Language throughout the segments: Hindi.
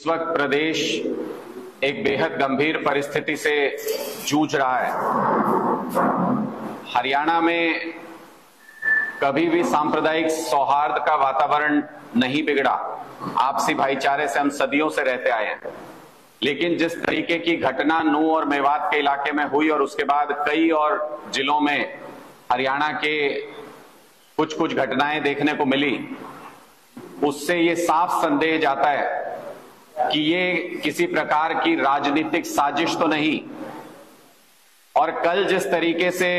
इस वक्त प्रदेश एक बेहद गंभीर परिस्थिति से जूझ रहा है। हरियाणा में कभी भी सांप्रदायिक सौहार्द का वातावरण नहीं बिगड़ा। आपसी भाईचारे से हम सदियों से रहते आए हैं, लेकिन जिस तरीके की घटना नूंह और मेवात के इलाके में हुई और उसके बाद कई और जिलों में हरियाणा के कुछ घटनाएं देखने को मिली, उससे ये साफ संदेह जाता है कि ये किसी प्रकार की राजनीतिक साजिश तो नहीं। और कल जिस तरीके से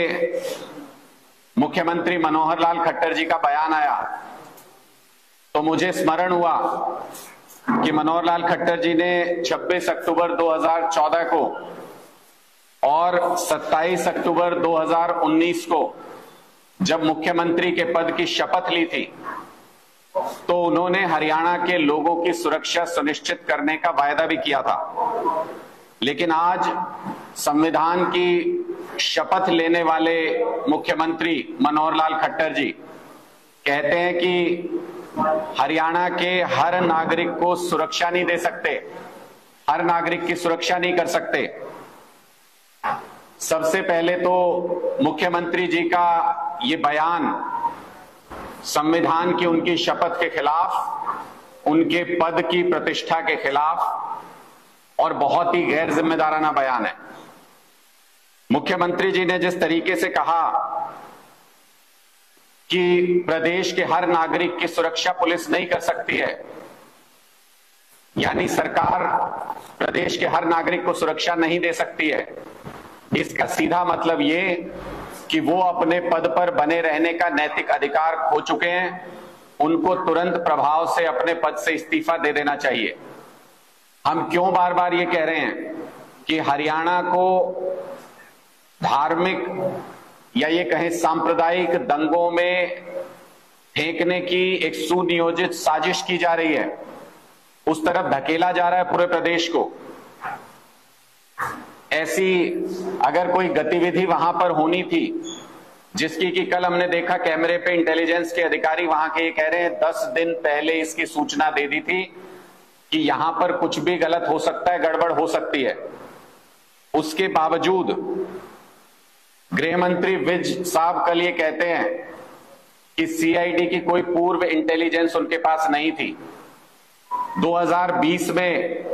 मुख्यमंत्री मनोहर लाल खट्टर जी का बयान आया, तो मुझे स्मरण हुआ कि मनोहर लाल खट्टर जी ने 26 अक्टूबर 2014 को और 27 अक्टूबर 2019 को जब मुख्यमंत्री के पद की शपथ ली थी, तो उन्होंने हरियाणा के लोगों की सुरक्षा सुनिश्चित करने का वायदा भी किया था। लेकिन आज संविधान की शपथ लेने वाले मुख्यमंत्री मनोहर लाल खट्टर जी कहते हैं कि हरियाणा के हर नागरिक को सुरक्षा नहीं दे सकते, हर नागरिक की सुरक्षा नहीं कर सकते। सबसे पहले तो मुख्यमंत्री जी का ये बयान संविधान की उनकी शपथ के खिलाफ, उनके पद की प्रतिष्ठा के खिलाफ और बहुत ही गैर जिम्मेदाराना बयान है। मुख्यमंत्री जी ने जिस तरीके से कहा कि प्रदेश के हर नागरिक की सुरक्षा पुलिस नहीं कर सकती है, यानी सरकार प्रदेश के हर नागरिक को सुरक्षा नहीं दे सकती है, इसका सीधा मतलब ये कि वो अपने पद पर बने रहने का नैतिक अधिकार खो चुके हैं। उनको तुरंत प्रभाव से अपने पद से इस्तीफा दे देना चाहिए। हम क्यों बार बार ये कह रहे हैं कि हरियाणा को धार्मिक या ये कहें सांप्रदायिक दंगों में फेंकने की एक सुनियोजित साजिश की जा रही है, उस तरफ धकेला जा रहा है पूरे प्रदेश को। ऐसी अगर कोई गतिविधि वहां पर होनी थी, जिसकी कि कल हमने देखा कैमरे पे इंटेलिजेंस के अधिकारी वहां के ये कह रहे हैं 10 दिन पहले इसकी सूचना दे दी थी कि यहां पर कुछ भी गलत हो सकता है, गड़बड़ हो सकती है। उसके बावजूद गृह मंत्री विज साहब कल ये कहते हैं कि सीआईडी की कोई पूर्व इंटेलिजेंस उनके पास नहीं थी। 2020 में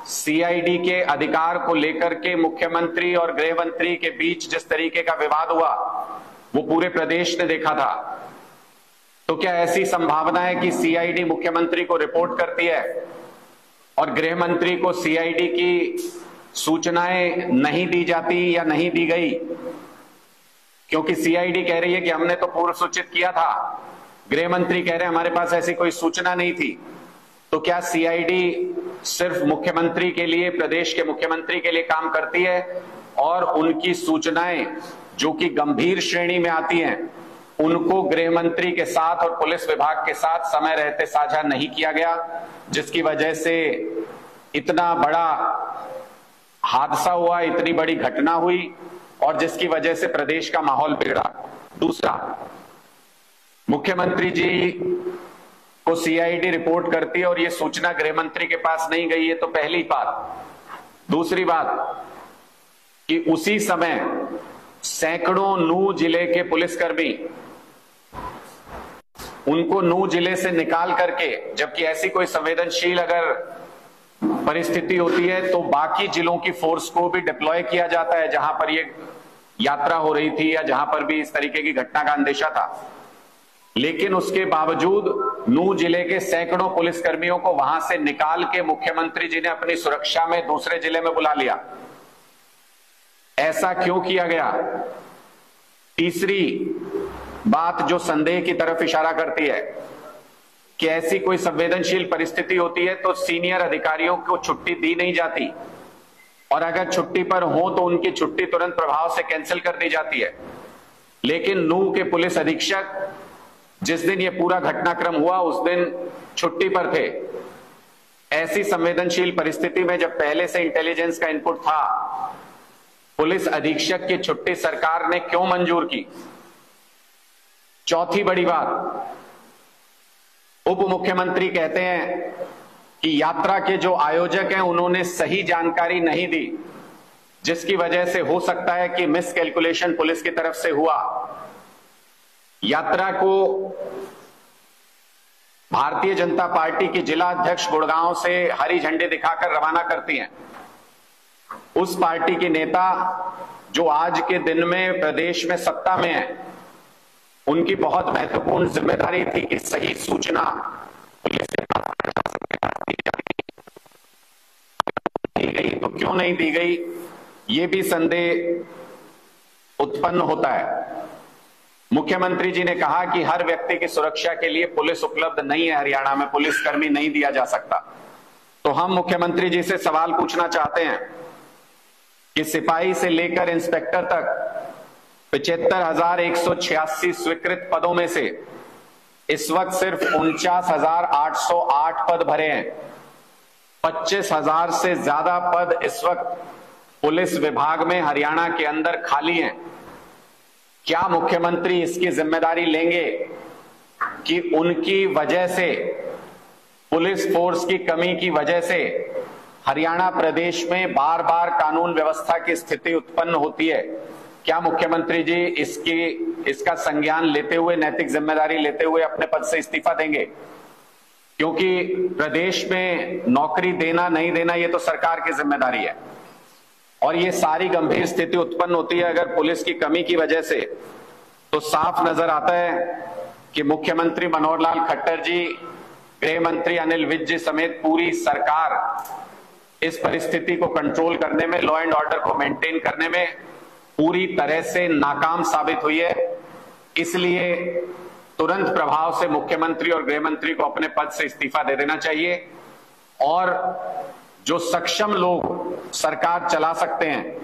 सीआईडी के अधिकार को लेकर के मुख्यमंत्री और गृह मंत्री के बीच जिस तरीके का विवाद हुआ, वो पूरे प्रदेश ने देखा था। तो क्या ऐसी संभावना है कि सीआईडी मुख्यमंत्री को रिपोर्ट करती है और गृह मंत्री को सीआईडी की सूचनाएं नहीं दी जाती या नहीं दी गई? क्योंकि सीआईडी कह रही है कि हमने तो पूर्व सूचित किया था, गृह मंत्री कह रहे हैं हमारे पास ऐसी कोई सूचना नहीं थी। तो क्या सीआईडी सिर्फ मुख्यमंत्री के लिए, प्रदेश के मुख्यमंत्री के लिए काम करती है और उनकी सूचनाएं जो कि गंभीर श्रेणी में आती हैं, उनको गृह मंत्री के साथ और पुलिस विभाग के साथ समय रहते साझा नहीं किया गया, जिसकी वजह से इतना बड़ा हादसा हुआ, इतनी बड़ी घटना हुई और जिसकी वजह से प्रदेश का माहौल बिगड़ा। दूसरा, मुख्यमंत्री जी को सीआईडी रिपोर्ट करती है और ये सूचना गृह मंत्री के पास नहीं गई है, तो पहली बात। दूसरी बात कि उसी समय सैकड़ों नूंह जिले के पुलिसकर्मी, उनको नूंह जिले से निकाल करके, जबकि ऐसी कोई संवेदनशील अगर परिस्थिति होती है तो बाकी जिलों की फोर्स को भी डिप्लॉय किया जाता है जहां पर ये यात्रा हो रही थी या जहां पर भी इस तरीके की घटना का अंदेशा था। लेकिन उसके बावजूद नूंह जिले के सैकड़ों पुलिसकर्मियों को वहां से निकाल के मुख्यमंत्री जी ने अपनी सुरक्षा में दूसरे जिले में बुला लिया। ऐसा क्यों किया गया? तीसरी बात जो संदेह की तरफ इशारा करती है कि ऐसी कोई संवेदनशील परिस्थिति होती है तो सीनियर अधिकारियों को छुट्टी दी नहीं जाती, और अगर छुट्टी पर हो तो उनकी छुट्टी तुरंत प्रभाव से कैंसिल कर दी जाती है। लेकिन नूंह के पुलिस अधीक्षक जिस दिन ये पूरा घटनाक्रम हुआ उस दिन छुट्टी पर थे। ऐसी संवेदनशील परिस्थिति में जब पहले से इंटेलिजेंस का इनपुट था, पुलिस अधीक्षक की छुट्टी सरकार ने क्यों मंजूर की? चौथी बड़ी बात, उप मुख्यमंत्री कहते हैं कि यात्रा के जो आयोजक हैं उन्होंने सही जानकारी नहीं दी, जिसकी वजह से हो सकता है कि मिस कैलकुलेशन पुलिस की तरफ से हुआ। यात्रा को भारतीय जनता पार्टी की जिला अध्यक्ष गुड़गांव से हरी झंडी दिखाकर रवाना करती हैं। उस पार्टी की नेता जो आज के दिन में प्रदेश में सत्ता में है, उनकी बहुत महत्वपूर्ण जिम्मेदारी थी कि सही सूचना पुलिस के पास दी गई तो क्यों नहीं दी गई, ये भी संदेह उत्पन्न होता है। मुख्यमंत्री जी ने कहा कि हर व्यक्ति की सुरक्षा के लिए पुलिस उपलब्ध नहीं है, हरियाणा में पुलिसकर्मी नहीं दिया जा सकता। तो हम मुख्यमंत्री जी से सवाल पूछना चाहते हैं कि सिपाही से लेकर इंस्पेक्टर तक 75,186 स्वीकृत पदों में से इस वक्त सिर्फ 49,808 पद भरे हैं। 25,000 से ज्यादा पद इस वक्त पुलिस विभाग में हरियाणा के अंदर खाली हैं। क्या मुख्यमंत्री इसकी जिम्मेदारी लेंगे कि उनकी वजह से, पुलिस फोर्स की कमी की वजह से हरियाणा प्रदेश में बार बार कानून व्यवस्था की स्थिति उत्पन्न होती है? क्या मुख्यमंत्री जी इसका संज्ञान लेते हुए, नैतिक जिम्मेदारी लेते हुए अपने पद से इस्तीफा देंगे? क्योंकि प्रदेश में नौकरी देना नहीं देना ये तो सरकार की जिम्मेदारी है, और ये सारी गंभीर स्थिति उत्पन्न होती है अगर पुलिस की कमी की वजह से। तो साफ नजर आता है कि मुख्यमंत्री मनोहर लाल खट्टर जी, गृह मंत्री अनिल विज जी समेत पूरी सरकार इस परिस्थिति को कंट्रोल करने में, लॉ एंड ऑर्डर को मेंटेन करने में पूरी तरह से नाकाम साबित हुई है। इसलिए तुरंत प्रभाव से मुख्यमंत्री और गृह मंत्री को अपने पद से इस्तीफा दे देना चाहिए, और जो सक्षम लोग सरकार चला सकते हैं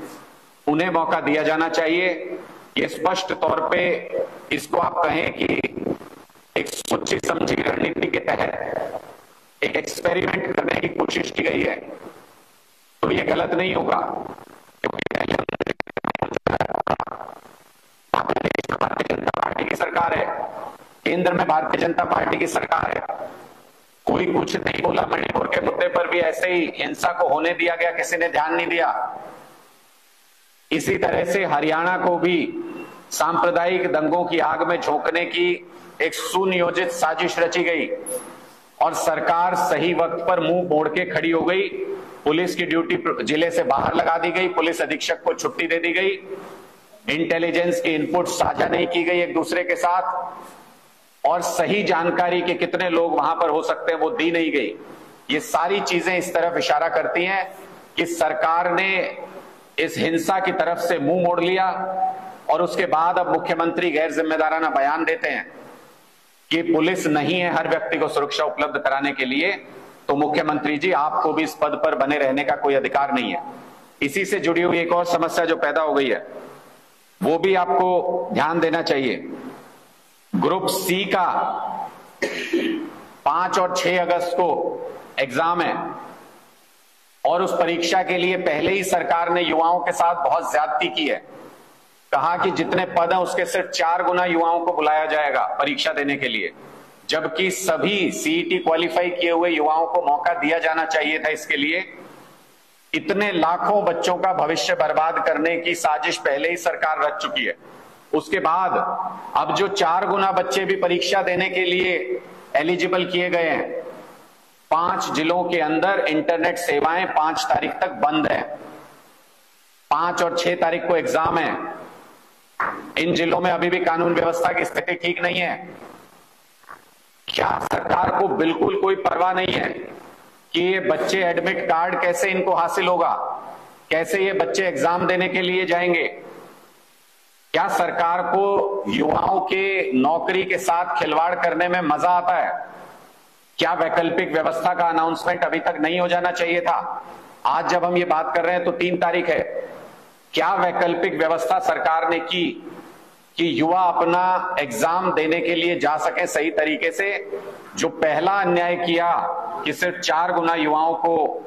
उन्हें मौका दिया जाना चाहिए। ये स्पष्ट तौर पे इसको आप कहें कि एक सोची समझी रणनीति के तहत एक एक्सपेरिमेंट करने की कोशिश की गई है, तो ये गलत नहीं होगा। भारतीय जनता पार्टी की सरकार है, केंद्र में भारतीय जनता पार्टी की सरकार है। कोई कुछ नहीं बोला, मणिपुर के मुद्दे पर भी ऐसे ही हिंसा को होने दिया गया, किसी ने ध्यान नहीं दिया। इसी तरह से हरियाणा को भी सांप्रदायिक दंगों की आग में झोंकने की एक सुनियोजित साजिश रची गई, और सरकार सही वक्त पर मुंह मोड़ के खड़ी हो गई। पुलिस की ड्यूटी जिले से बाहर लगा दी गई, पुलिस अधीक्षक को छुट्टी दे दी गई, इंटेलिजेंस की इनपुट साझा नहीं की गई एक दूसरे के साथ, और सही जानकारी के कितने लोग वहां पर हो सकते हैं वो दी नहीं गई। ये सारी चीजें इस तरफ इशारा करती हैं कि सरकार ने इस हिंसा की तरफ से मुंह मोड़ लिया, और उसके बाद अब मुख्यमंत्री गैर जिम्मेदाराना बयान देते हैं कि पुलिस नहीं है हर व्यक्ति को सुरक्षा उपलब्ध कराने के लिए। तो मुख्यमंत्री जी, आपको भी इस पद पर बने रहने का कोई अधिकार नहीं है। इसी से जुड़ी हुई एक और समस्या जो पैदा हो गई है वो भी आपको ध्यान देना चाहिए। ग्रुप सी का 5 और 6 अगस्त को एग्जाम है, और उस परीक्षा के लिए पहले ही सरकार ने युवाओं के साथ बहुत ज्यादती की है। कहा कि जितने पद हैं उसके सिर्फ 4 गुना युवाओं को बुलाया जाएगा परीक्षा देने के लिए, जबकि सभी सीईटी क्वालिफाई किए हुए युवाओं को मौका दिया जाना चाहिए था इसके लिए। इतने लाखों बच्चों का भविष्य बर्बाद करने की साजिश पहले ही सरकार रच चुकी है। उसके बाद अब जो 4 गुना बच्चे भी परीक्षा देने के लिए एलिजिबल किए गए हैं, 5 जिलों के अंदर इंटरनेट सेवाएं 5 तारीख तक बंद है। 5 और 6 तारीख को एग्जाम है। इन जिलों में अभी भी कानून व्यवस्था की स्थिति ठीक नहीं है। क्या सरकार को बिल्कुल कोई परवाह नहीं है कि ये बच्चे एडमिट कार्ड कैसे इनको हासिल होगा, कैसे ये बच्चे एग्जाम देने के लिए जाएंगे? क्या सरकार को युवाओं के नौकरी के साथ खिलवाड़ करने में मजा आता है? क्या वैकल्पिक व्यवस्था का अनाउंसमेंट अभी तक नहीं हो जाना चाहिए था? आज जब हम ये बात कर रहे हैं तो 3 तारीख है। क्या वैकल्पिक व्यवस्था सरकार ने की कि युवा अपना एग्जाम देने के लिए जा सके सही तरीके से? जो पहला अन्याय किया कि सिर्फ 4 गुना युवाओं को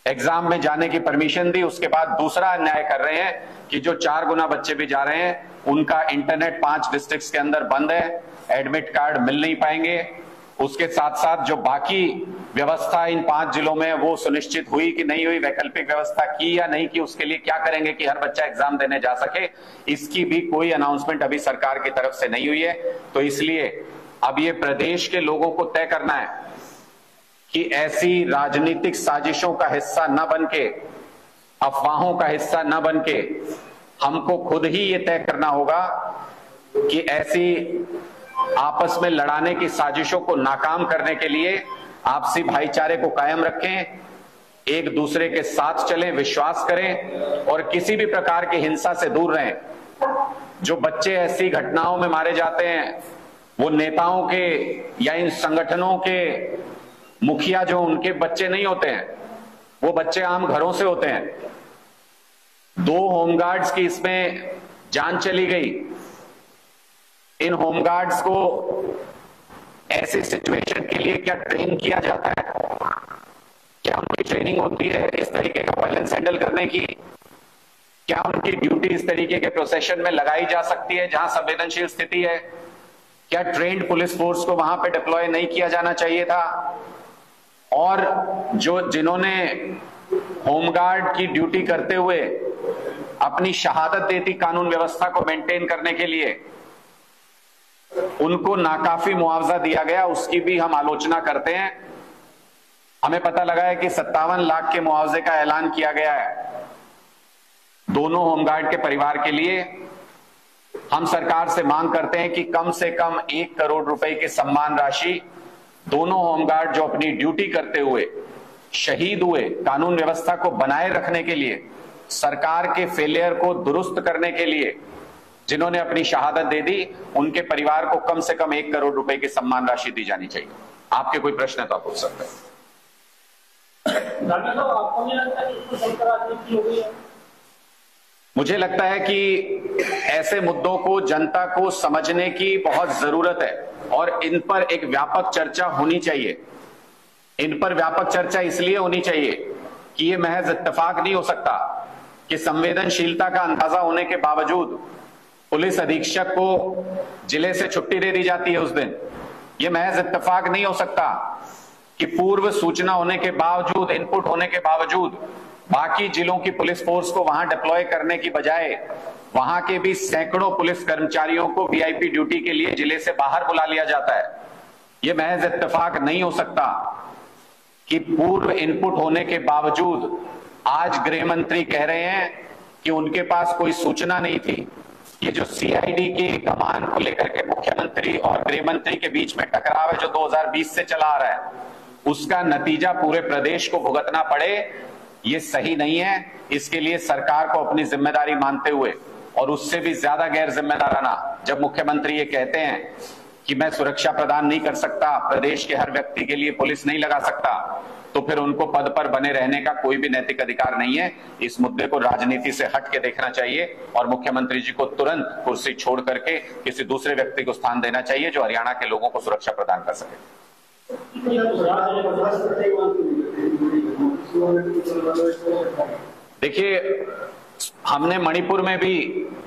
एग्जाम में जाने की परमिशन दी, उसके बाद दूसरा अन्याय कर रहे हैं कि जो 4 गुना बच्चे भी जा रहे हैं उनका इंटरनेट 5 डिस्ट्रिक्ट्स के अंदर बंद है, एडमिट कार्ड मिल नहीं पाएंगे, उसके साथ साथ जो बाकी व्यवस्था इन 5 जिलों में वो सुनिश्चित हुई कि नहीं हुई, वैकल्पिक व्यवस्था की या नहीं की, उसके लिए क्या करेंगे कि हर बच्चा एग्जाम देने जा सके, इसकी भी कोई अनाउंसमेंट अभी सरकार की तरफ से नहीं हुई है। तो इसलिए अब ये प्रदेश के लोगों को तय करना है कि ऐसी राजनीतिक साजिशों का हिस्सा न बनके, अफवाहों का हिस्सा न बनके, हमको खुद ही ये तय करना होगा कि ऐसी आपस में लड़ाने की साजिशों को नाकाम करने के लिए आपसी भाईचारे को कायम रखें, एक दूसरे के साथ चलें, विश्वास करें और किसी भी प्रकार की हिंसा से दूर रहें। जो बच्चे ऐसी घटनाओं में मारे जाते हैं वो नेताओं के या इन संगठनों के मुखिया जो उनके बच्चे नहीं होते हैं, वो बच्चे आम घरों से होते हैं। 2 होमगार्ड्स की इसमें जान चली गई। इन होमगार्ड्स को ऐसे सिचुएशन के लिए क्या ट्रेन किया जाता है? क्या उनकी ट्रेनिंग होती है इस तरीके का वायलेंस हैंडल करने की? क्या उनकी ड्यूटी इस तरीके के प्रोसेशन में लगाई जा सकती है जहां संवेदनशील स्थिति है? क्या ट्रेन्ड पुलिस फोर्स को वहां पे डिप्लॉय नहीं किया जाना चाहिए था? और जिन्होंने होमगार्ड की ड्यूटी करते हुए अपनी शहादत देती कानून व्यवस्था को मेंटेन करने के लिए, उनको नाकाफी मुआवजा दिया गया, उसकी भी हम आलोचना करते हैं। हमें पता लगा है कि 57 लाख के मुआवजे का ऐलान किया गया है दोनों होमगार्ड के परिवार के लिए। हम सरकार से मांग करते हैं कि कम से कम 1 करोड़ रुपए की सम्मान राशि दोनों होमगार्ड जो अपनी ड्यूटी करते हुए शहीद हुए, कानून व्यवस्था को बनाए रखने के लिए, सरकार के फेलियर को दुरुस्त करने के लिए जिन्होंने अपनी शहादत दे दी, उनके परिवार को कम से कम 1 करोड़ रुपए की सम्मान राशि दी जानी चाहिए। आपके कोई प्रश्न है तो आप पूछ सकते हैं। मुझे लगता है कि ऐसे मुद्दों को जनता को समझने की बहुत जरूरत है और इन पर एक व्यापक चर्चा होनी चाहिए। इन पर व्यापक चर्चा इसलिए होनी चाहिए कि ये महज इत्तेफाक नहीं हो सकता कि संवेदनशीलता का अंदाजा होने के बावजूद पुलिस अधीक्षक को जिले से छुट्टी दे दी जाती है उस दिन। ये महज इत्तेफाक नहीं हो सकता कि पूर्व सूचना होने के बावजूद, इनपुट होने के बावजूद बाकी जिलों की पुलिस फोर्स को वहां डिप्लॉय करने की बजाय वहां के भी सैकड़ों पुलिस कर्मचारियों को वीआईपी ड्यूटी के लिए जिले से बाहर बुला लिया जाता है। यह महज इत्तेफाक नहीं हो सकता कि पूर्व इनपुट होने के बावजूद आज गृह मंत्री कह रहे हैं कि उनके पास कोई सूचना नहीं थी। ये जो सीआईडी के कमान को लेकर के मुख्यमंत्री और गृह मंत्री के बीच में टकराव है जो 2020 से चला आ रहा है, उसका नतीजा पूरे प्रदेश को भुगतना पड़े, ये सही नहीं है। इसके लिए सरकार को अपनी जिम्मेदारी मानते हुए और उससे भी ज्यादा गैर जिम्मेदाराना जब मुख्यमंत्री ये कहते हैं कि मैं सुरक्षा प्रदान नहीं कर सकता, प्रदेश के हर व्यक्ति के लिए पुलिस नहीं लगा सकता, तो फिर उनको पद पर बने रहने का कोई भी नैतिक अधिकार नहीं है। इस मुद्दे को राजनीति से हट के देखना चाहिए और मुख्यमंत्री जी को तुरंत कुर्सी छोड़ करके किसी दूसरे व्यक्ति को स्थान देना चाहिए जो हरियाणा के लोगों को सुरक्षा प्रदान कर सके। देखिए, हमने मणिपुर में भी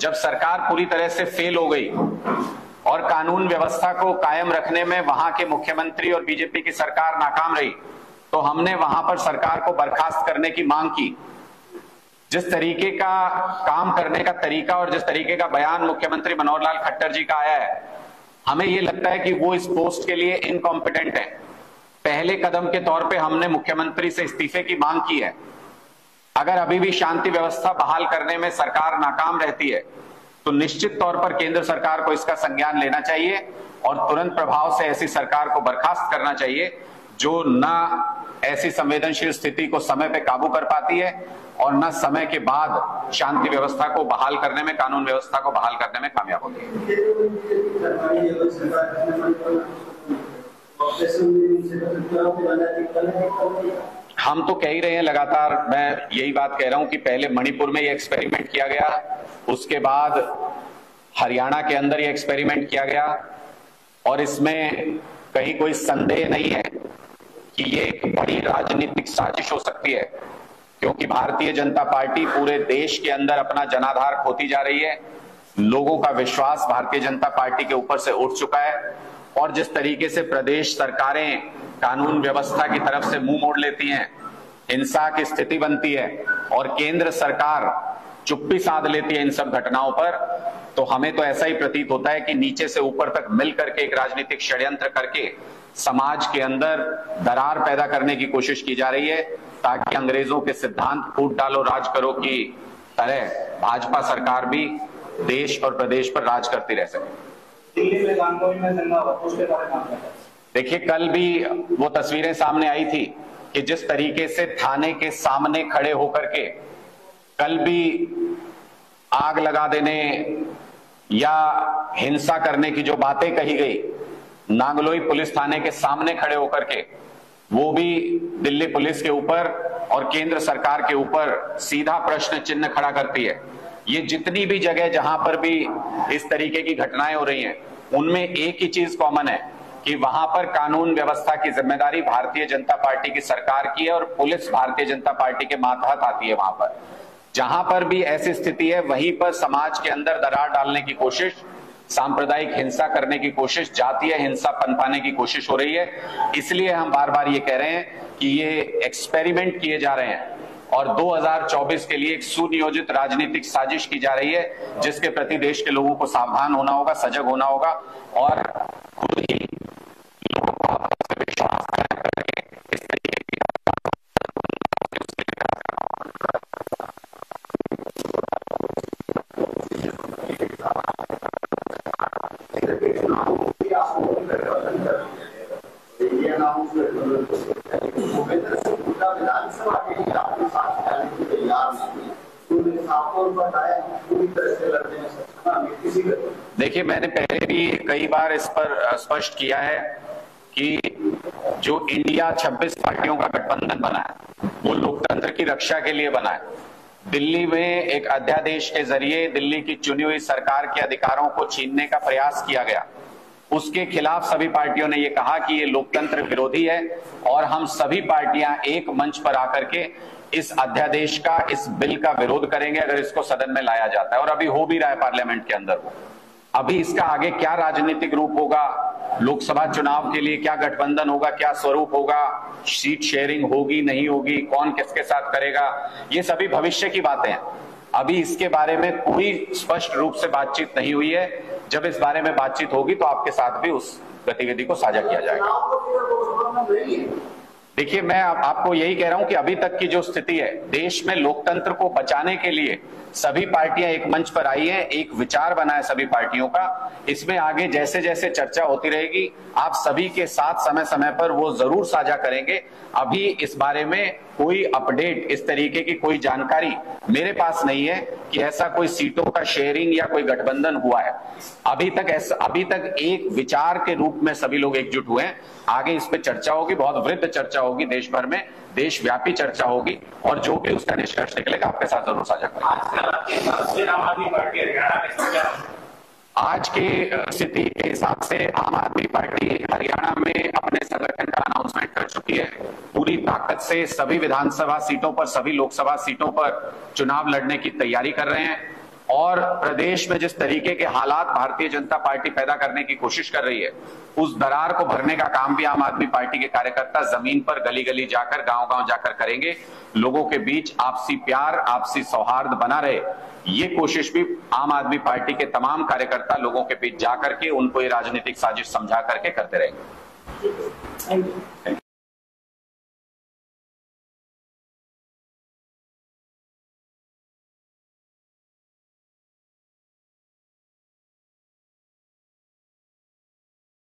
जब सरकार पूरी तरह से फेल हो गई और कानून व्यवस्था को कायम रखने में वहां के मुख्यमंत्री और बीजेपी की सरकार नाकाम रही, तो हमने वहां पर सरकार को बर्खास्त करने की मांग की। जिस तरीके का काम करने का तरीका और जिस तरीके का बयान मुख्यमंत्री मनोहर लाल खट्टर जी का आया है, हमें ये लगता है कि वो इस पोस्ट के लिए इनकॉम्पिटेंट है। पहले कदम के तौर पे हमने मुख्यमंत्री से इस्तीफे की मांग की है। अगर अभी भी शांति व्यवस्था बहाल करने में सरकार नाकाम रहती है तो निश्चित तौर पर केंद्र सरकार को इसका संज्ञान लेना चाहिए और तुरंत प्रभाव से ऐसी सरकार को बर्खास्त करना चाहिए जो ना ऐसी संवेदनशील स्थिति को समय पे काबू कर पाती है और न समय के बाद शांति व्यवस्था को बहाल करने में, कानून व्यवस्था को बहाल करने में कामयाब होती है। हम तो कह ही रहे हैं लगातार, मैं यही बात कह रहा हूं कि पहले मणिपुर में ये एक्सपेरिमेंट किया गया, उसके बाद हरियाणा के अंदर ये एक्सपेरिमेंट किया गया और इसमें कहीं कोई संदेह नहीं है कि ये एक बड़ी राजनीतिक साजिश हो सकती है, क्योंकि भारतीय जनता पार्टी पूरे देश के अंदर अपना जनाधार खोती जा रही है। लोगों का विश्वास भारतीय जनता पार्टी के ऊपर से उठ चुका है और जिस तरीके से प्रदेश सरकारें कानून व्यवस्था की तरफ से मुंह मोड़ लेती हैं, हिंसा की स्थिति बनती है और केंद्र सरकार चुप्पी साध लेती है इन सब घटनाओं पर, तो हमें तो ऐसा ही प्रतीत होता है कि नीचे से ऊपर तक मिल करके एक राजनीतिक षड्यंत्र करके समाज के अंदर दरार पैदा करने की कोशिश की जा रही है, ताकि अंग्रेजों के सिद्धांत फूट डालो राज करो की तरह भाजपा सरकार भी देश और प्रदेश पर राज करती रह सके। दिल्ली में गांगोई में दंगा हुआ, उसके बारे में देखिए, कल भी वो तस्वीरें सामने आई थी कि जिस तरीके से थाने के सामने खड़े होकर के कल भी आग लगा देने या हिंसा करने की जो बातें कही गई, नांगलोई पुलिस थाने के सामने खड़े होकर के, वो भी दिल्ली पुलिस के ऊपर और केंद्र सरकार के ऊपर सीधा प्रश्न चिन्ह खड़ा करती है। ये जितनी भी जगह जहां पर भी इस तरीके की घटनाएं हो रही हैं, उनमें एक ही चीज कॉमन है कि वहां पर कानून व्यवस्था की जिम्मेदारी भारतीय जनता पार्टी की सरकार की है और पुलिस भारतीय जनता पार्टी के मातहत आती है। वहां पर जहां पर भी ऐसी स्थिति है, वहीं पर समाज के अंदर दरार डालने की कोशिश, सांप्रदायिक हिंसा करने की कोशिश, जातीय हिंसा पनपाने की कोशिश हो रही है। इसलिए हम बार बार ये कह रहे हैं कि ये एक्सपेरिमेंट किए जा रहे हैं और 2024 के लिए एक सुनियोजित राजनीतिक साजिश की जा रही है, जिसके प्रति देश के लोगों को सावधान होना होगा, सजग होना होगा और खुद ही लोगों को आपस में विश्वास कायम करके इस तरीके की देखिए, मैंने पहले भी कई बार इस पर स्पष्ट किया है कि जो इंडिया 26 पार्टियों का गठबंधन बना है, वो लोकतंत्र की रक्षा के लिए बना है। दिल्ली में एक अध्यादेश के जरिए दिल्ली की चुनी हुई सरकार के अधिकारों को छीनने का प्रयास किया गया। उसके खिलाफ सभी पार्टियों ने यह कहा कि ये लोकतंत्र विरोधी है और हम सभी पार्टियां एक मंच पर आकर के इस अध्यादेश का, इस बिल का विरोध करेंगे अगर इसको सदन में लाया जाता है, और अभी हो भी रहा है पार्लियामेंट के अंदर। वो अभी इसका आगे क्या राजनीतिक रूप होगा, लोकसभा चुनाव के लिए क्या गठबंधन होगा, क्या स्वरूप होगा, सीट शेयरिंग होगी नहीं होगी, कौन किसके साथ करेगा, ये सभी भविष्य की बातें हैं। अभी इसके बारे में कोई स्पष्ट रूप से बातचीत नहीं हुई है। जब इस बारे में बातचीत होगी तो आपके साथ भी उस गतिविधि को साझा किया जाएगा। देखिए, मैं आपको यही कह रहा हूं कि अभी तक की जो स्थिति है, देश में लोकतंत्र को बचाने के लिए सभी पार्टियां एक मंच पर आई हैं, एक विचार बना है सभी पार्टियों का। इसमें आगे जैसे जैसे चर्चा होती रहेगी, आप सभी के साथ समय समय पर वो जरूर साझा करेंगे। अभी इस बारे में कोई अपडेट, इस तरीके की कोई जानकारी मेरे पास नहीं है कि ऐसा कोई सीटों का शेयरिंग या कोई गठबंधन हुआ है। अभी तक एक विचार के रूप में सभी लोग एकजुट हुए हैं। आगे इस पे चर्चा होगी, बहुत वृहद चर्चा होगी, देश भर में देशव्यापी चर्चा होगी और जो भी उसका निष्कर्ष निकलेगा आपके साथ जरूर साझा करेंगे। आज की स्थिति के हिसाब से आम आदमी पार्टी हरियाणा में अपने संगठन का अनाउंसमेंट कर चुकी है। पूरी ताकत से सभी विधानसभा सीटों पर, सभी लोकसभा सीटों पर चुनाव लड़ने की तैयारी कर रहे हैं और प्रदेश में जिस तरीके के हालात भारतीय जनता पार्टी पैदा करने की कोशिश कर रही है, उस दरार को भरने का काम भी आम आदमी पार्टी के कार्यकर्ता जमीन पर, गली गली जाकर, गांव गांव जाकर करेंगे। लोगों के बीच आपसी प्यार, आपसी सौहार्द बना रहे, ये कोशिश भी आम आदमी पार्टी के तमाम कार्यकर्ता लोगों के बीच जाकर के उनको ये राजनीतिक साजिश समझा करके करते रहेंगे।